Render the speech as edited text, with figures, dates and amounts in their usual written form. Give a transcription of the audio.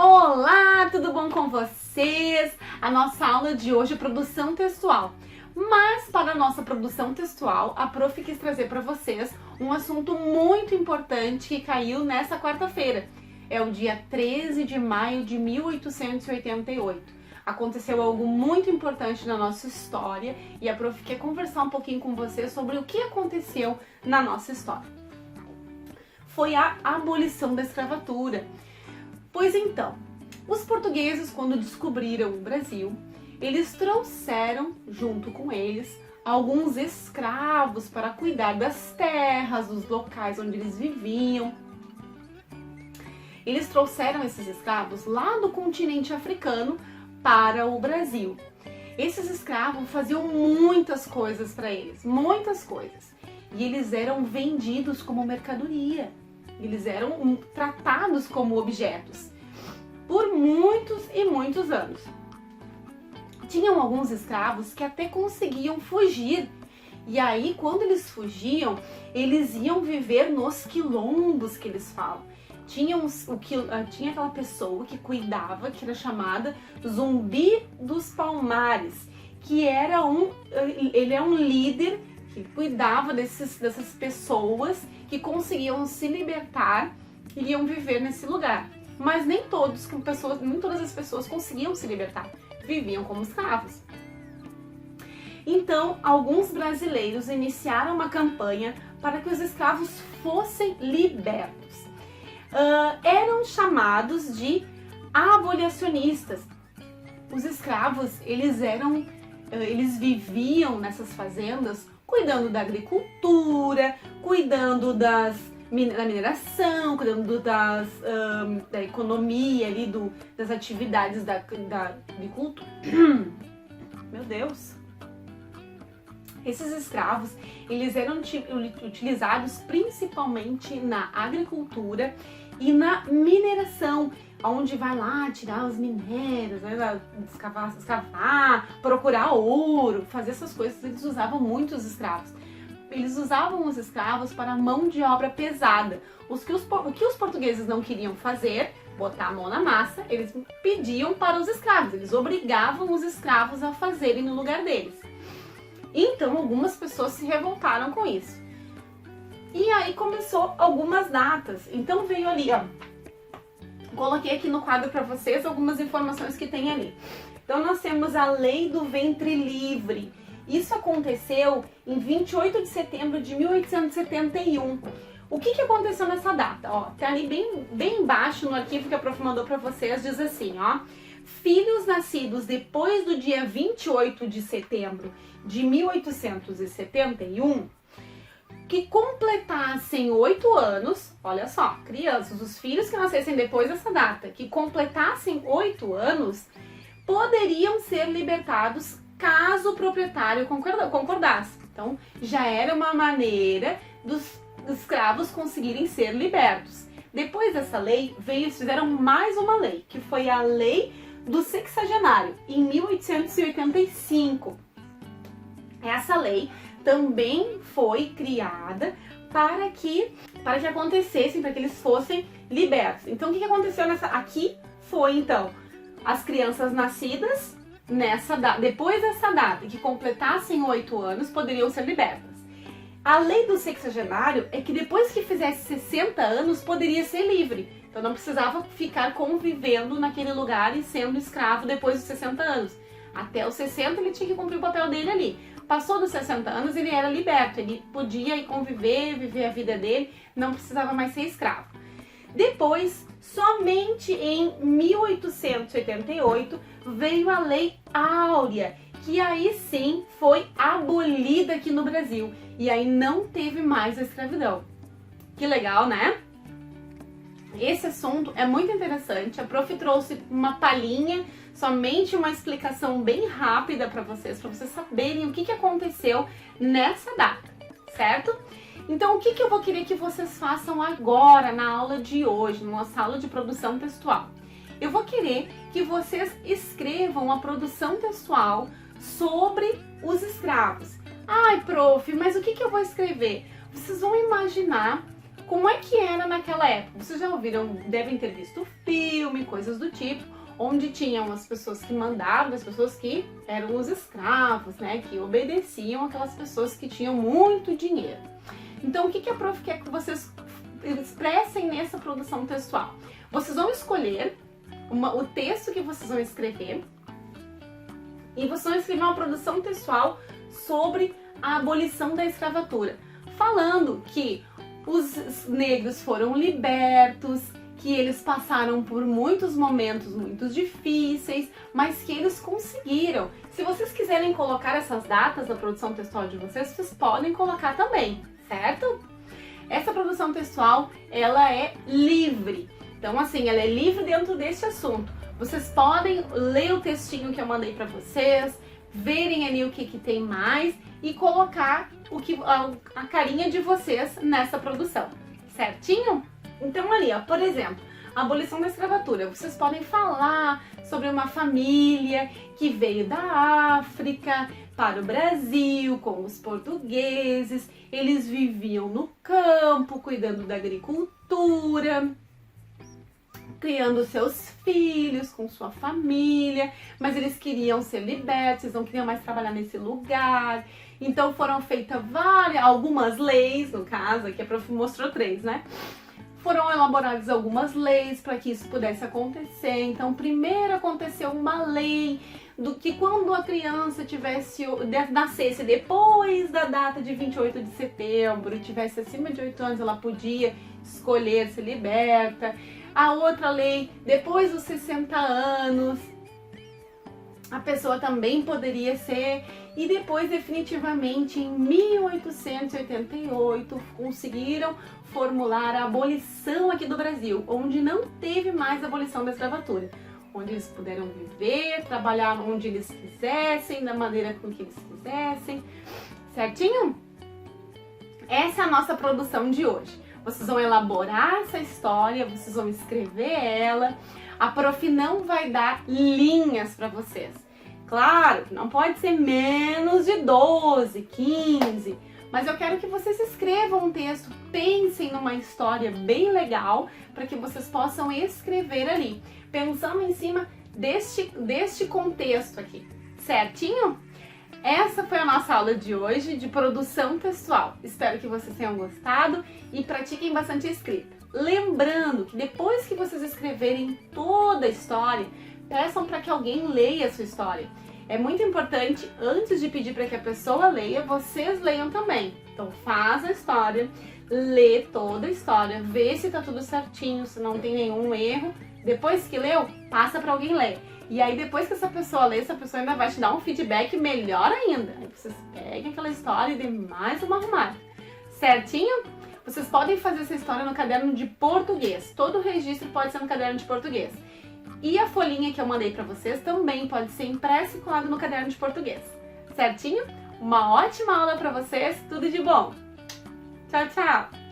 Olá, tudo bom com vocês? A nossa aula de hoje é produção textual. Mas para a nossa produção textual, a prof quis trazer para vocês um assunto muito importante que caiu nessa quarta-feira. É o dia 13 de maio de 1888. Aconteceu algo muito importante na nossa história e a prof quer conversar um pouquinho com vocês sobre o que aconteceu na nossa história. Foi a abolição da escravatura. Pois então, os portugueses, quando descobriram o Brasil, eles trouxeram, junto com eles, alguns escravos para cuidar das terras, dos locais onde eles viviam. Eles trouxeram esses escravos lá do continente africano para o Brasil. Esses escravos faziam muitas coisas para eles, muitas coisas. E eles eram vendidos como mercadoria. Eles eram tratados como objetos por muitos e muitos anos. Tinham alguns escravos que até conseguiam fugir. E aí, quando eles fugiam, eles iam viver nos quilombos que eles falam. Tinha aquela pessoa que cuidava, que era chamada Zumbi dos Palmares, que era ele é um líder que cuidava dessas pessoas que conseguiam se libertar e iam viver nesse lugar. Mas nem todas as pessoas conseguiam se libertar, viviam como escravos. Então, alguns brasileiros iniciaram uma campanha para que os escravos fossem libertos. Eram chamados de abolicionistas. Os escravos, eles viviam nessas fazendas cuidando da agricultura, cuidando da mineração, cuidando da economia ali, das atividades da agricultura. Meu Deus! Esses escravos, eles eram utilizados principalmente na agricultura e na mineração, onde vai lá tirar os minérios, vai lá escavar, procurar ouro, fazer essas coisas. Eles usavam muito os escravos. Eles usavam os escravos para mão de obra pesada. O que os portugueses não queriam fazer, botar a mão na massa, eles pediam para os escravos. Eles obrigavam os escravos a fazerem no lugar deles. Então, algumas pessoas se revoltaram com isso. E aí começou algumas datas. Então veio ali, ó. Coloquei aqui no quadro para vocês algumas informações que tem ali. Então nós temos a Lei do Ventre Livre. Isso aconteceu em 28 de setembro de 1871. O que aconteceu nessa data? Ó, tá ali bem embaixo no arquivo que a prof mandou para vocês, diz assim, ó. Filhos nascidos depois do dia 28 de setembro de 1871, que completassem 8 anos, olha só, crianças, os filhos que nascessem depois dessa data, que completassem 8 anos, poderiam ser libertados caso o proprietário concordasse. Então, já era uma maneira dos escravos conseguirem ser libertos. Depois dessa lei, fizeram mais uma lei, que foi a Lei do Sexagenário, em 1885. Essa lei também foi criada para que acontecessem, para que eles fossem libertos. Então, o que aconteceu aqui foi, então, as crianças nascidas depois dessa data, que completassem 8 anos, poderiam ser libertas. A lei do sexagenário é que depois que fizesse 60 anos, poderia ser livre. Então não precisava ficar convivendo naquele lugar e sendo escravo depois dos 60 anos. Até os 60 ele tinha que cumprir o papel dele ali. Passou dos 60 anos, ele era liberto, ele podia ir conviver, viver a vida dele, não precisava mais ser escravo. Depois, somente em 1888, veio a Lei Áurea, que aí sim foi abolida aqui no Brasil. E aí não teve mais a escravidão. Que legal, né? Esse assunto é muito interessante. A prof trouxe uma palhinha, somente uma explicação bem rápida para vocês saberem o que aconteceu nessa data, certo? Então, o que eu vou querer que vocês façam agora na aula de hoje, na nossa aula de produção textual? Eu vou querer que vocês escrevam a produção textual sobre os escravos. Ai, prof, mas o que eu vou escrever? Vocês vão imaginar Como é que era naquela época? Vocês já ouviram, devem ter visto filme, coisas do tipo, onde tinham as pessoas que mandavam, as pessoas que eram os escravos, né? Que obedeciam aquelas pessoas que tinham muito dinheiro. Então, o que a prof quer que vocês expressem nessa produção textual? Vocês vão escolher o texto que vocês vão escrever e vocês vão escrever uma produção textual sobre a abolição da escravatura, falando que os negros foram libertos, que eles passaram por muitos momentos muito difíceis, mas que eles conseguiram. Se vocês quiserem colocar essas datas na produção textual de vocês, vocês podem colocar também, certo? Essa produção textual, ela é livre. Então, assim, ela é livre dentro desse assunto. Vocês podem ler o textinho que eu mandei para vocês, verem ali o que tem mais e colocar a carinha de vocês nessa produção, certinho? Então ali, ó, por exemplo, a abolição da escravatura. Vocês podem falar sobre uma família que veio da África para o Brasil com os portugueses. Eles viviam no campo, cuidando da agricultura, criando seus filhos com sua família, mas eles queriam ser libertos, eles não queriam mais trabalhar nesse lugar. Então foram feitas algumas leis, no caso, aqui a prof mostrou 3, né? Foram elaboradas algumas leis para que isso pudesse acontecer. Então, primeiro aconteceu uma lei do que quando a criança nascesse depois da data de 28 de setembro, tivesse acima de 8 anos, ela podia escolher ser liberta. A outra lei, depois dos 60 anos, a pessoa também poderia ser. E depois, definitivamente, em 1888, conseguiram formular a abolição aqui do Brasil, onde não teve mais abolição da escravatura, onde eles puderam viver, trabalhar onde eles quisessem, da maneira com que eles quisessem, certinho? Essa é a nossa produção de hoje. Vocês vão elaborar essa história, vocês vão escrever ela. A prof não vai dar linhas para vocês. Claro, não pode ser menos de 12, 15, mas eu quero que vocês escrevam um texto, pensem numa história bem legal para que vocês possam escrever ali, pensando em cima deste contexto aqui, certinho? Essa foi a nossa aula de hoje de produção textual. Espero que vocês tenham gostado e pratiquem bastante a escrita. Lembrando que depois que vocês escreverem toda a história, peçam para que alguém leia a sua história. É muito importante, antes de pedir para que a pessoa leia, vocês leiam também. Então faz a história, lê toda a história, vê se tá tudo certinho, se não tem nenhum erro. Depois que leu, passa para alguém ler. E aí depois que essa pessoa lê, essa pessoa ainda vai te dar um feedback melhor ainda. Aí vocês peguem aquela história e dêem mais uma arrumada. Certinho? Vocês podem fazer essa história no caderno de português. Todo o registro pode ser no caderno de português. E a folhinha que eu mandei para vocês também pode ser impressa e colada no caderno de português. Certinho? Uma ótima aula para vocês, tudo de bom! Tchau, tchau!